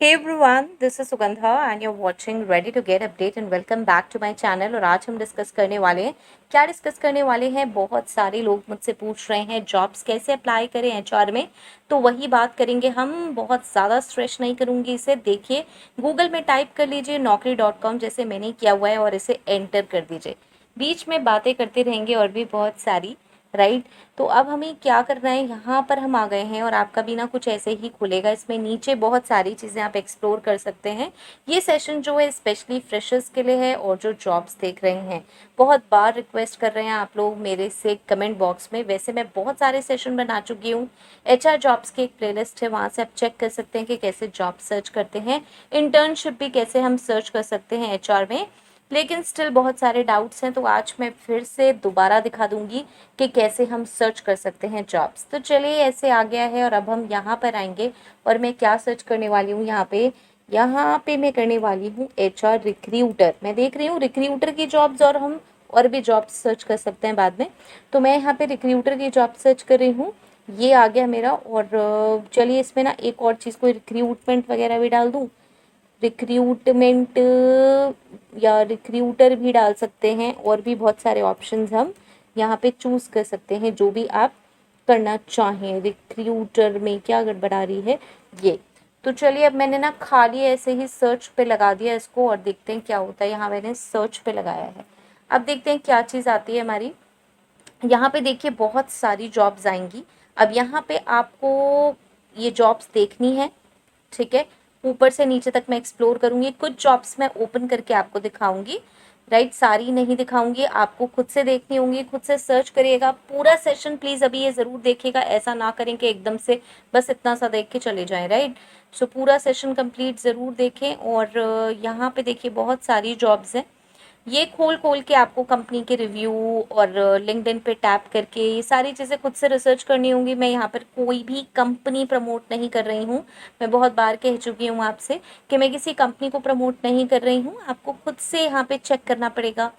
Hey everyone, this is Sugandha and you're watching Ready to Get Update and welcome back to my channel। और आज हम discuss करने वाले हैं, क्या डिस्कस करने वाले हैं, बहुत सारे लोग मुझसे पूछ रहे हैं जॉब्स कैसे अप्लाई करें एचआर में। तो वही बात करेंगे हम, बहुत ज़्यादा स्ट्रेस नहीं करूँगी इसे। देखिए, गूगल में टाइप कर लीजिए naukri.com जैसे मैंने किया हुआ है और इसे एंटर कर दीजिए। बीच में बातें करते रहेंगे और भी बहुत सारी, राइट। तो अब हमें क्या करना है, यहाँ पर हम आ गए हैं और आपका भी ना कुछ ऐसे ही खुलेगा। इसमें नीचे बहुत सारी चीज़ें आप एक्सप्लोर कर सकते हैं। ये सेशन जो है स्पेशली फ्रेशर्स के लिए है और जो जॉब्स देख रहे हैं। बहुत बार रिक्वेस्ट कर रहे हैं आप लोग मेरे से कमेंट बॉक्स में। वैसे मैं बहुत सारे सेशन बना चुकी हूँ। एचआर जॉब्स की एक प्लेलिस्ट है, वहाँ से आप चेक कर सकते हैं कि कैसे जॉब सर्च करते हैं। इंटर्नशिप भी कैसे हम सर्च कर सकते हैं एचआर में। लेकिन स्टिल बहुत सारे डाउट्स हैं, तो आज मैं फिर से दोबारा दिखा दूंगी कि कैसे हम सर्च कर सकते हैं जॉब्स। तो चलिए, ऐसे आ गया है और अब हम यहाँ पर आएंगे और मैं क्या सर्च करने वाली हूँ यहाँ पे मैं करने वाली हूँ एचआर रिक्रूटर। मैं देख रही हूँ रिक्रूटर की जॉब्स और हम और भी जॉब्स सर्च कर सकते हैं बाद में। तो मैं यहाँ पे रिक्रूटर की जॉब सर्च कर रही हूँ। ये आ गया मेरा। और चलिए, इसमें ना एक और चीज़, कोई रिक्रूटमेंट वगैरह भी डाल दूँ। रिक्रूटमेंट या रिक्रूटर भी डाल सकते हैं और भी बहुत सारे ऑप्शंस हम यहाँ पे चूज़ कर सकते हैं, जो भी आप करना चाहें। रिक्रूटर में क्या गड़बड़ आ रही है ये। तो चलिए, अब मैंने ना खाली ऐसे ही सर्च पे लगा दिया इसको और देखते हैं क्या होता है। यहाँ मैंने सर्च पे लगाया है, अब देखते हैं क्या चीज़ आती है हमारी। यहाँ पे देखिए बहुत सारी जॉब्स आएंगी। अब यहाँ पे आपको ये जॉब्स देखनी है, ठीक है। ऊपर से नीचे तक मैं एक्सप्लोर करूंगी, कुछ जॉब्स मैं ओपन करके आपको दिखाऊंगी, राइट। सारी नहीं दिखाऊंगी, आपको खुद से देखनी होंगी, खुद से सर्च करिएगा। पूरा सेशन प्लीज अभी ये जरूर देखिएगा, ऐसा ना करें कि एकदम से बस इतना सा देख के चले जाएं, राइट। सो पूरा सेशन कंप्लीट जरूर देखें। और यहाँ पे देखिए बहुत सारी जॉब्स हैं। ये खोल खोल के आपको कंपनी के रिव्यू और लिंक्डइन पे टैप करके ये सारी चीज़ें खुद से रिसर्च करनी होंगी। मैं यहाँ पर कोई भी कंपनी प्रमोट नहीं कर रही हूँ। मैं बहुत बार कह चुकी हूँ आपसे कि मैं किसी कंपनी को प्रमोट नहीं कर रही हूँ। आपको खुद से यहाँ पे चेक करना पड़ेगा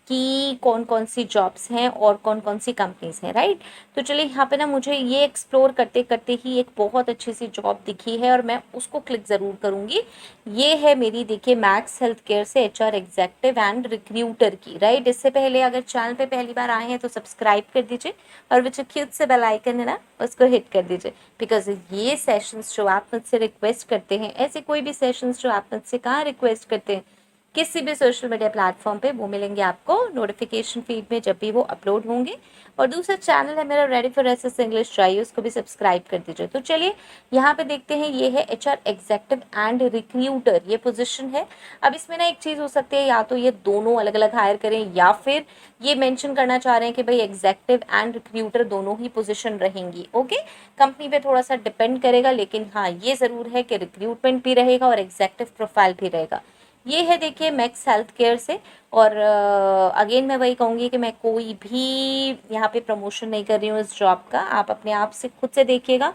कि कौन कौन सी जॉब्स हैं और कौन कौन सी कंपनीज हैं, राइट। तो चलिए, यहाँ पे ना मुझे ये एक्सप्लोर करते करते ही एक बहुत अच्छी सी जॉब दिखी है और मैं उसको क्लिक ज़रूर करूँगी। ये है मेरी, देखिए, मैक्स हेल्थ केयर से एचआर एग्जेक्टिव एंड रिक्रूटर की, राइट। इससे पहले अगर चैनल पे पहली बार आए हैं तो सब्सक्राइब कर दीजिए और वो जो क्यूट से बेल आइकन है ना, उसको हिट कर दीजिए। बिकॉज ये सेशंस जो आप मुझसे रिक्वेस्ट करते हैं, ऐसे कोई भी सेशंस जो आप मुझसे कहाँ रिक्वेस्ट करते हैं किसी भी सोशल मीडिया प्लेटफॉर्म पे, वो मिलेंगे आपको नोटिफिकेशन फीड में जब भी वो अपलोड होंगे। और दूसरा चैनल है मेरा रेडी फॉर एसएस इंग्लिश, चाहिए उसको भी सब्सक्राइब कर दीजिए। तो चलिए, यहाँ पे देखते हैं, ये है एचआर एग्जेक्टिव एंड रिक्रूटर, ये पोजीशन है। अब इसमें ना एक चीज़ हो सकती है, या तो ये दोनों अलग अलग हायर करें या फिर ये मेंशन करना चाह रहे हैं कि भाई एग्जेक्टिव एंड रिक्रूटर दोनों ही पोजीशन रहेंगी। ओके, कंपनी पे थोड़ा सा डिपेंड करेगा, लेकिन हाँ ये ज़रूर है कि रिक्रूटमेंट भी रहेगा और एग्जेक्टिव प्रोफाइल भी रहेगा। ये है देखिए मैक्स हेल्थ केयर से। और अगेन मैं वही कहूँगी कि मैं कोई भी यहाँ पे प्रमोशन नहीं कर रही हूँ इस जॉब का। आप अपने आप से खुद से देखिएगा।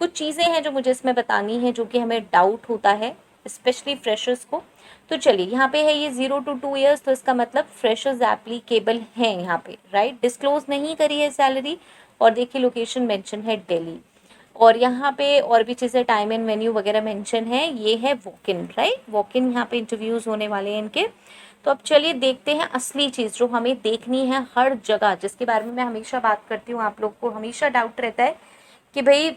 कुछ चीज़ें हैं जो मुझे इसमें बतानी है, जो कि हमें डाउट होता है स्पेशली फ्रेशर्स को। तो चलिए, यहाँ पे है ये 0 to 2 years, तो इसका मतलब फ्रेशर्स एप्लीकेबल हैं यहाँ पे, राइट। डिस्क्लोज नहीं करी है सैलरी। और देखिए लोकेशन मेंशन है दिल्ली। और यहाँ पे और भी चीज़ें, टाइम एंड वेन्यू वगैरह मेंशन है। ये है walk in, right, walk in, यहाँ पे इंटरव्यूज़ होने वाले हैं इनके। तो अब चलिए देखते हैं असली चीज़ जो हमें देखनी है हर जगह, जिसके बारे में मैं हमेशा बात करती हूँ। आप लोग को हमेशा डाउट रहता है कि भाई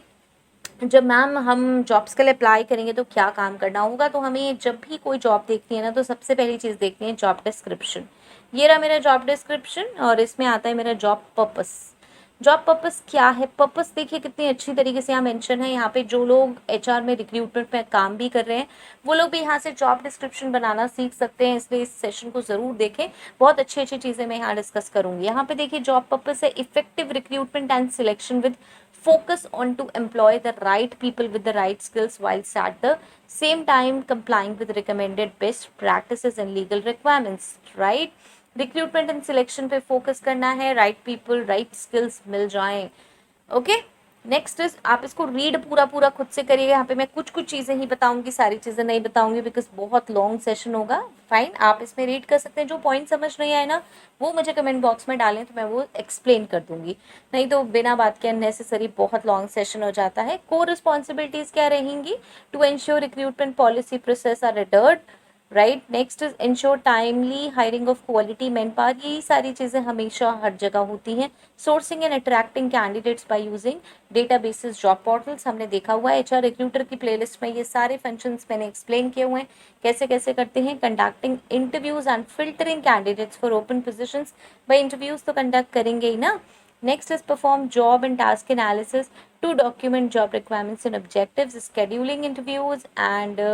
जब मैम हम जॉब्स के लिए अप्लाई करेंगे तो क्या काम करना होगा। तो हमें जब भी कोई जॉब देखनी है ना, तो सबसे पहली चीज़ देखनी है जॉब डिस्क्रिप्शन। ये रहा मेरा जॉब डिस्क्रिप्शन और इसमें आता है मेरा जॉब पर्पस। जॉब पर्पस क्या है, पर्पस देखिए कितनी अच्छी तरीके से यहाँ मेंशन है। यहाँ पे जो लोग एचआर में रिक्रूटमेंट में काम भी कर रहे हैं, वो लोग भी यहाँ से जॉब डिस्क्रिप्शन बनाना सीख सकते हैं। इसलिए इस सेशन को ज़रूर देखें, बहुत अच्छी अच्छी चीज़ें मैं यहाँ डिस्कस करूँगी। यहाँ पे देखिए जॉब पर्पस है effective recruitment and selection with focus on to employ the right people with the right skills whilst at the same time complying with recommended best practices and legal requirements, right। Recruitment and selection पे focus करना है, right people right skills मिल जाएं। Okay, next is आप इसको read पूरा पूरा खुद से करिएगा। यहाँ पे मैं कुछ कुछ चीज़ें ही बताऊंगी, सारी चीज़ें नहीं बताऊंगी बिकॉज बहुत लॉन्ग सेशन होगा। फाइन, आप इसमें रीड कर सकते हैं। जो पॉइंट समझ नहीं आए ना वो मुझे कमेंट बॉक्स में डालें तो मैं वो एक्सप्लेन कर दूंगी, नहीं तो बिना बात के अननेसेसरी बहुत लॉन्ग सेशन हो जाता है। कोर रिस्पॉन्सिबिलिटीज़ क्या रहेंगी? To ensure recruitment policy process are adhered, right. Next is ensure timely hiring of quality man power, ये सारी चीज़ें हमेशा हर जगह होती हैं। Sourcing and attracting candidates by using databases, job portals, हमने देखा हुआ है। एचआर रिक्रूटर की प्लेलिस्ट में ये सारे फंक्शंस मैंने एक्सप्लेन किए हुए हैं कैसे कैसे करते हैं। Conducting interviews and filtering candidates for open positions, भाई इंटरव्यूज तो कंडक्ट करेंगे ही ना। Next is perform job and task analysis to document job requirements and objectives, scheduling interviews and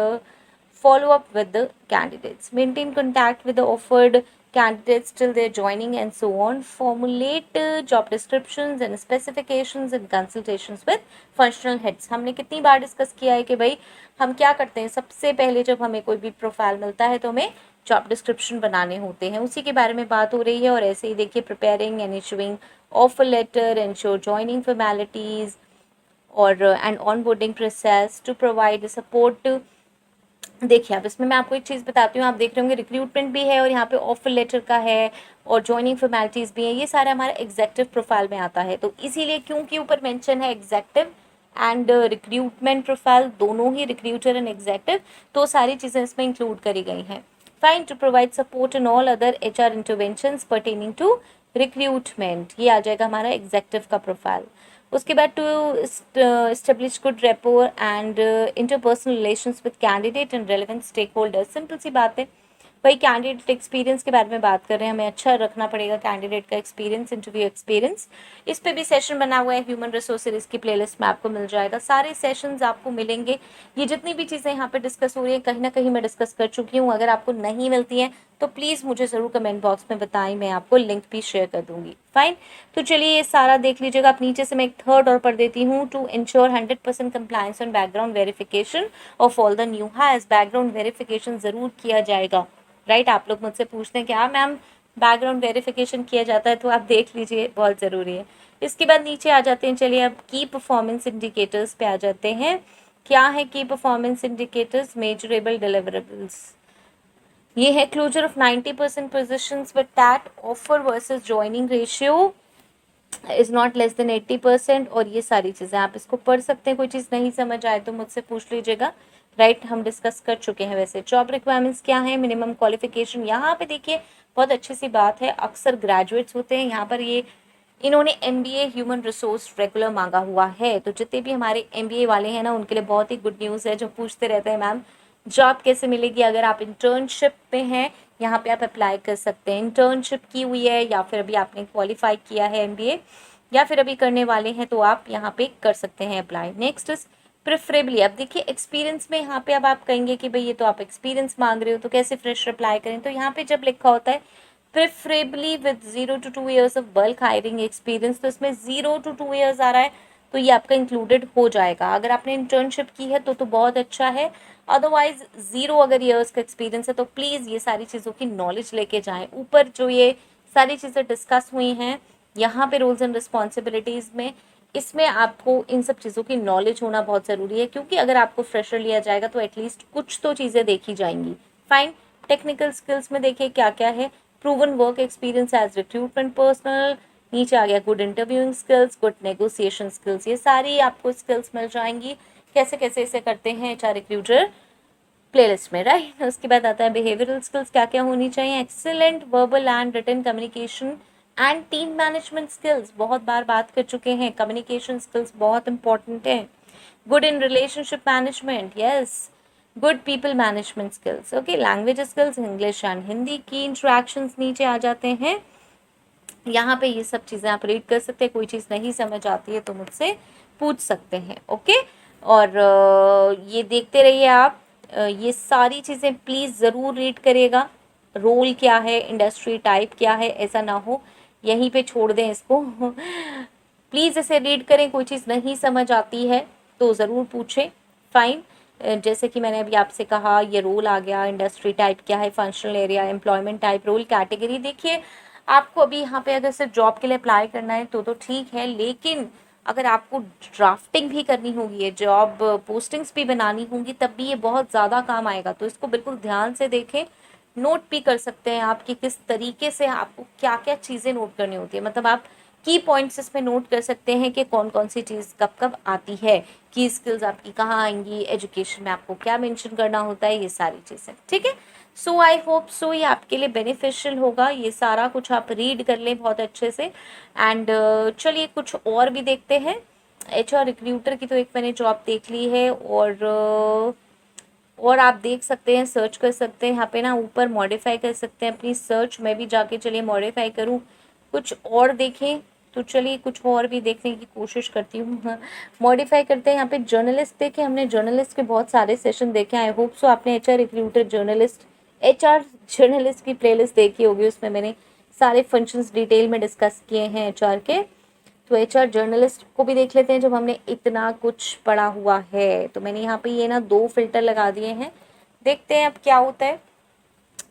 follow up with the candidates, maintain contact with the offered candidates till their joining and so on, formulate job descriptions and specifications and consultations with functional heads। हमने कितनी बार discuss किया है कि भाई हम क्या करते हैं, सबसे पहले जब हमें कोई भी प्रोफाइल मिलता है तो हमें जॉब डिस्क्रिप्शन बनाने होते हैं, उसी के बारे में बात हो रही है। और ऐसे ही देखिए preparing and issuing offer letter, ensure joining formalities और and onboarding process to provide support. देखिए अब इसमें मैं आपको एक चीज़ बताती हूँ, आप देख रहे होंगे रिक्रूटमेंट भी है और यहाँ पे ऑफर लेटर का है और जॉइनिंग फॉर्मेलिटीज़ भी है, ये सारा हमारा एग्जेक्टिव प्रोफाइल में आता है। तो इसीलिए क्योंकि ऊपर मेंशन है एग्जेक्टिव एंड रिक्रूटमेंट प्रोफाइल, दोनों ही रिक्रूटर एंड एग्जेक्टिव, तो सारी चीज़ें इसमें इंक्लूड करी गई हैं। Fine, to provide support in all other HR interventions pertaining to recruitment, ये आ जाएगा हमारा एग्जेक्टिव का प्रोफाइल। उसके बाद to establish good rapport and interpersonal relations with candidate and relevant stakeholders, simple सी बात है भाई, कैंडिडेट एक्सपीरियंस के बारे में बात कर रहे हैं, हमें अच्छा रखना पड़ेगा कैंडिडेट का एक्सपीरियंस, इंटरव्यू एक्सपीरियंस। इस पे भी सेशन बना हुआ है ह्यूमन रिसोर्स सीरीज की प्लेलिस्ट में आपको मिल जाएगा, सारे सेशंस आपको मिलेंगे। ये जितनी भी चीज़ें यहाँ पे डिस्कस हो रही है कहीं ना कहीं मैं डिस्कस कर चुकी हूँ, अगर आपको नहीं मिलती हैं तो प्लीज़ मुझे ज़रूर कमेंट बॉक्स में बताएं, मैं आपको लिंक भी शेयर कर दूंगी। फाइन, तो चलिए ये सारा देख लीजिएगा। आप नीचे से मैं एक थर्ड और पढ़ देती हूँ, to ensure 100% compliance and background verification of all the new hires, background verification ज़रूर किया जाएगा, राइट। आप लोग मुझसे पूछते हैं कि हाँ मैम बैकग्राउंड वेरिफिकेशन किया जाता है, तो आप देख लीजिए बहुत ज़रूरी है। इसके बाद नीचे आ जाते हैं, चलिए अब की परफॉर्मेंस इंडिकेटर्स पे आ जाते हैं। क्या है की परफॉर्मेंस इंडिकेटर्स? मेजरेबल डिलीवरेबल्स, ये है closure of 90% positions with that offer versus joining ratio is not less than 80%, और ये सारी चीज़ें आप इसको पढ़ सकते हैं। कोई चीज़ नहीं समझ आए तो मुझसे पूछ लीजिएगा, राइट। हम डिस्कस कर चुके हैं। वैसे जॉब रिक्वायरमेंट्स क्या है, मिनिमम क्वालिफिकेशन, यहाँ पे देखिए बहुत अच्छी सी बात है, अक्सर ग्रेजुएट्स होते हैं यहाँ पर, ये इन्होंने एमबीए ह्यूमन रिसोर्स रेगुलर मांगा हुआ है, तो जितने भी हमारे एमबीए वाले हैं ना उनके लिए बहुत ही गुड न्यूज़ है, जो पूछते रहते हैं मैम जॉब कैसे मिलेगी। अगर आप इंटर्नशिप पे हैं यहाँ पे आप अप्लाई कर सकते हैं, इंटर्नशिप की हुई है या फिर अभी आपने क्वालिफाई किया है एमबीए या फिर अभी करने वाले हैं तो आप यहाँ पे कर सकते हैं अप्लाई। नेक्स्ट इज प्रेफरेबली, अब देखिए एक्सपीरियंस में यहाँ पे अब आप कहेंगे कि भाई ये तो आप एक्सपीरियंस मांग रहे हो तो कैसे फ्रेशर अप्लाई करें, तो यहाँ पे जब लिखा होता है preferably with 0 to 2 years of bulk hiring experience, तो इसमें 0 to 2 years आ रहा है तो ये आपका इंक्लूडेड हो जाएगा। अगर आपने इंटर्नशिप की है तो बहुत अच्छा है, अदरवाइज 0 अगर ईयर्स का एक्सपीरियंस है तो प्लीज़ ये सारी चीज़ों की नॉलेज लेके जाएं। ऊपर जो ये सारी चीज़ें डिस्कस हुई हैं यहाँ पे रूल्स एंड रिस्पॉन्सिबिलिटीज़ में, इसमें आपको इन सब चीज़ों की नॉलेज होना बहुत ज़रूरी है, क्योंकि अगर आपको फ्रेशर लिया जाएगा तो एटलीस्ट कुछ तो चीज़ें देखी जाएंगी। फाइन, टेक्निकल स्किल्स में देखिए क्या क्या है, proven work experience as recruitment personnel, नीचे आ गया good interviewing skills, good negotiation skills, ये सारी आपको स्किल्स मिल जाएंगी। कैसे कैसे इसे करते हैं एचआर रिक्रूटर प्लेलिस्ट में, राइट। उसके बाद आता है बिहेवियरल स्किल्स, क्या क्या होनी चाहिए, excellent verbal and written communication and team management skills, बहुत बार बात कर चुके हैं, कम्युनिकेशन स्किल्स बहुत इंपॉर्टेंट है। Good in relationship management, yes, good people management skills, okay. Language skills, English and Hindi की इंट्रैक्शंस नीचे आ जाते हैं। यहाँ पे ये सब चीज़ें आप रीड कर सकते हैं, कोई चीज़ नहीं समझ आती है तो मुझसे पूछ सकते हैं, ओके। और ये देखते रहिए आप, ये सारी चीज़ें प्लीज़ ज़रूर रीड करिएगा। रोल क्या है, इंडस्ट्री टाइप क्या है, ऐसा ना हो यहीं पे छोड़ दें इसको प्लीज़ इसे रीड करें, कोई चीज़ नहीं समझ आती है तो ज़रूर पूछें। फाइन, जैसे कि मैंने अभी आपसे कहा ये रोल आ गया, इंडस्ट्री टाइप क्या है, functional area, employment type, role category. देखिए आपको अभी यहाँ पे अगर सिर्फ जॉब के लिए अप्लाई करना है तो ठीक है, लेकिन अगर आपको ड्राफ्टिंग भी करनी होगी, जॉब पोस्टिंग्स भी बनानी होंगी, तब भी ये बहुत ज़्यादा काम आएगा। तो इसको बिल्कुल ध्यान से देखें, नोट भी कर सकते हैं आप कि किस तरीके से आपको क्या क्या चीज़ें नोट करनी होती है। मतलब आप की पॉइंट्स इसमें नोट कर सकते हैं कि कौन कौन सी चीज़ कब कब आती है, की स्किल्स आपकी कहाँ आएंगी, एजुकेशन में आपको क्या मेंशन करना होता है, ये सारी चीज़ें। ठीक है, सो आई होप सो ये आपके लिए बेनिफिशियल होगा। ये सारा कुछ आप रीड कर लें बहुत अच्छे से। एंड चलिए कुछ और भी देखते हैं। HR रिक्रूटर की तो एक मैंने जॉब देख ली है, और आप देख सकते हैं, सर्च कर सकते हैं यहाँ पे ना, ऊपर मॉडिफाई कर सकते हैं अपनी सर्च। मैं भी जाके चलिए मॉडिफाई करूँ, कुछ और देखें। तो चलिए कुछ और भी देखने की कोशिश करती हूँ। मॉडिफाई करते हैं, यहाँ पे जर्नलिस्ट देखे हमने, जर्नलिस्ट के बहुत सारे सेशन देखे। आई होप सो आपने HR रिक्रूटर HR जर्नलिस्ट की प्लेलिस्ट देखी होगी, उसमें मैंने सारे फंक्शंस डिटेल में डिस्कस किए हैं HR के। तो HR जर्नलिस्ट को भी देख लेते हैं जब हमने इतना कुछ पढ़ा हुआ है। तो मैंने यहाँ पे ये ना 2 फिल्टर लगा दिए हैं, देखते हैं अब क्या होता है।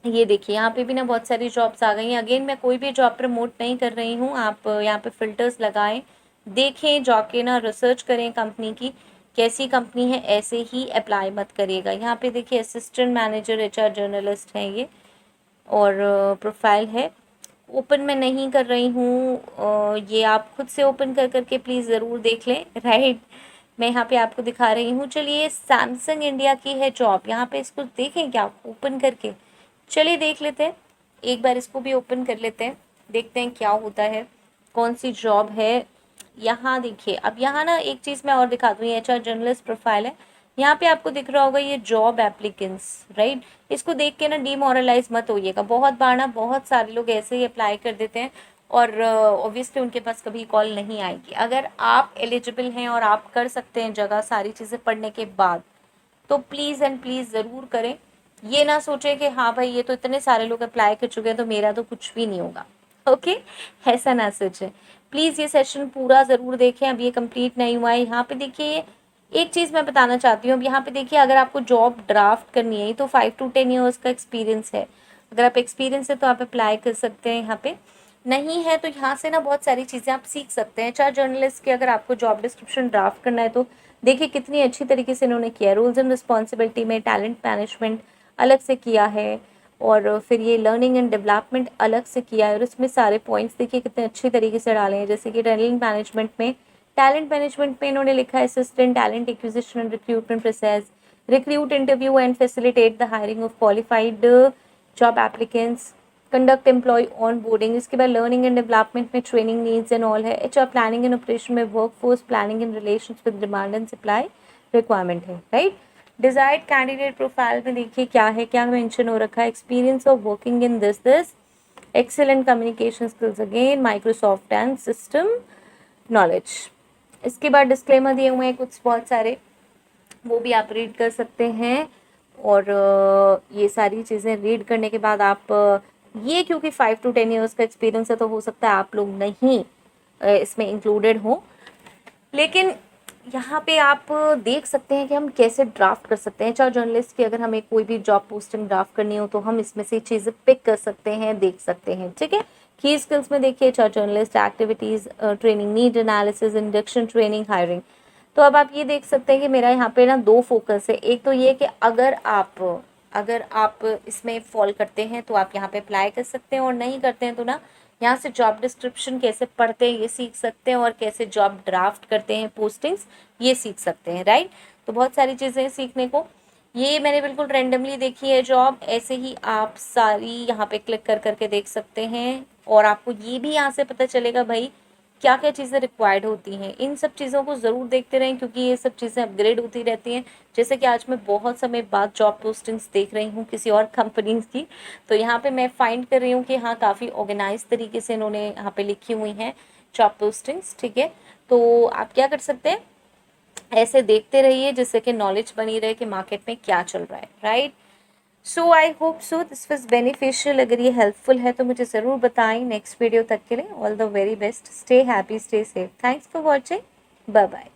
ये देखिए यहाँ पे भी ना बहुत सारी जॉब्स आ गई हैं। अगेन मैं कोई भी जॉब प्रमोट नहीं कर रही हूँ, आप यहाँ पे फिल्टर्स लगाएं, देखें, जाके ना रिसर्च करें कंपनी की, कैसी कंपनी है, ऐसे ही अप्लाई मत करिएगा। यहाँ पे देखिए असिस्टेंट मैनेजर HR जर्नलिस्ट हैं ये, और प्रोफाइल है। ओपन मैं नहीं कर रही हूँ, ये आप खुद से ओपन कर करके प्लीज़ ज़रूर देख लें। राइट, मैं यहाँ पे आपको दिखा रही हूँ। चलिए सैमसंग इंडिया की है जॉब, यहाँ पे इसको देखें क्या ओपन करके, चलिए देख लेते हैं। एक बार इसको भी ओपन कर लेते हैं, देखते हैं क्या होता है, कौन सी जॉब है। यहाँ देखिए, अब यहाँ ना एक चीज़ मैं और दिखा दूँ, ये HR जर्नलिस्ट प्रोफाइल है। यहाँ पे आपको दिख रहा होगा ये जॉब एप्लीकेंट्स, राइट। इसको देख के ना डीमोरलाइज मत होइएगा। बहुत बार ना बहुत सारे लोग ऐसे ही अप्लाई कर देते हैं, और ऑब्वियसली उनके पास कभी कॉल नहीं आएगी। अगर आप एलिजिबल हैं और आप कर सकते हैं जगह सारी चीज़ें पढ़ने के बाद, तो प्लीज़ एंड प्लीज़ ज़रूर करें। ये ना सोचें कि हाँ भाई ये तो इतने सारे लोग अप्लाई कर चुके हैं तो मेरा तो कुछ भी नहीं होगा। ओके, ऐसा ना सोचें। प्लीज़ ये सेशन पूरा ज़रूर देखें, अब ये कंप्लीट नहीं हुआ है। यहाँ पे देखिए एक चीज़ मैं बताना चाहती हूँ, अब यहाँ पे देखिए अगर आपको जॉब ड्राफ्ट करनी है तो 5 to 10 ईयर्स का एक्सपीरियंस है। अगर आप एक्सपीरियंस है तो आप अप्लाई कर सकते हैं। यहाँ पे नहीं है तो यहाँ से ना बहुत सारी चीज़ें आप सीख सकते हैं। HR जर्नलिस्ट की अगर आपको जॉब डिस्क्रिप्शन ड्राफ्ट करना है तो देखिए कितनी अच्छी तरीके से इन्होंने किया है। रूल्स एंड रिस्पॉन्सिबिलिटी में टैलेंट मैनेजमेंट अलग से किया है, और फिर ये लर्निंग एंड डेवलपमेंट अलग से किया है, और इसमें सारे पॉइंट्स देखिए कितने अच्छी तरीके से डाले हैं। जैसे कि टैलेंट मैनेजमेंट में इन्होंने लिखा है assistant talent acquisition and recruitment process, recruit interview and facilitate the hiring of qualified job applicants, conduct employ onboarding. इसके बाद लर्निंग एंड डेवलपमेंट में ट्रेनिंग नीड्स एंड ऑल है। HR प्लानिंग एंड ऑपरेशन में workforce planning in relation with demand and supply requirement है, right. Desired candidate profile में देखिए क्या है, क्या मेंशन हो रखा है, experience of working in this excellent communication skills, again Microsoft and system knowledge. इसके बाद डिस्क्लेमर दिए हुए हैं कुछ बहुत सारे, वो भी आप रीड कर सकते हैं। और ये सारी चीज़ें रीड करने के बाद आप ये क्योंकि 5 to 10 ईयर्स का एक्सपीरियंस है तो हो सकता है आप लोग नहीं इसमें इंक्लूडेड हो, लेकिन यहाँ पे आप देख सकते हैं कि हम कैसे ड्राफ्ट कर सकते हैं। HR जर्नलिस्ट की अगर हमें कोई भी जॉब पोस्टिंग ड्राफ्ट करनी हो तो हम इसमें से चीज़ें पिक कर सकते हैं, देख सकते हैं। ठीक है, की स्किल्स में देखिए HR journalist activities, training, need analysis, induction training, hiring. तो अब आप ये देख सकते हैं कि मेरा यहाँ पे ना 2 फोकस है। एक तो ये कि अगर आप इसमें फॉल करते हैं तो आप यहाँ पे अप्लाई कर सकते हैं, और नहीं करते हैं तो ना यहाँ से जॉब डिस्क्रिप्शन कैसे पढ़ते हैं ये सीख सकते हैं, और कैसे जॉब ड्राफ्ट करते हैं पोस्टिंग्स ये सीख सकते हैं, राइट। तो बहुत सारी चीज़ें सीखने को। ये मैंने बिल्कुल रैंडमली देखी है जॉब, ऐसे ही आप सारी यहाँ पे क्लिक कर करके देख सकते हैं, और आपको ये भी यहाँ से पता चलेगा भाई क्या क्या चीज़ें रिक्वायर्ड होती हैं। इन सब चीज़ों को ज़रूर देखते रहें क्योंकि ये सब चीज़ें अपग्रेड होती रहती हैं। जैसे कि आज मैं बहुत समय बाद जॉब पोस्टिंग्स देख रही हूँ किसी और कंपनीज की, तो यहाँ पे मैं फाइंड कर रही हूँ कि हाँ काफ़ी ऑर्गेनाइज तरीके से इन्होंने यहाँ पे लिखी हुई हैं जॉब पोस्टिंग्स। ठीक है, तो आप क्या कर सकते हैं, ऐसे देखते रहिए जिससे कि नॉलेज बनी रहे कि मार्केट में क्या चल रहा है, right. So I hope so this was beneficial. अगर ये हेल्पफुल है तो मुझे ज़रूर बताएं। नेक्स्ट वीडियो तक के लिए all the very best, stay happy, stay safe, thanks for watching, bye bye.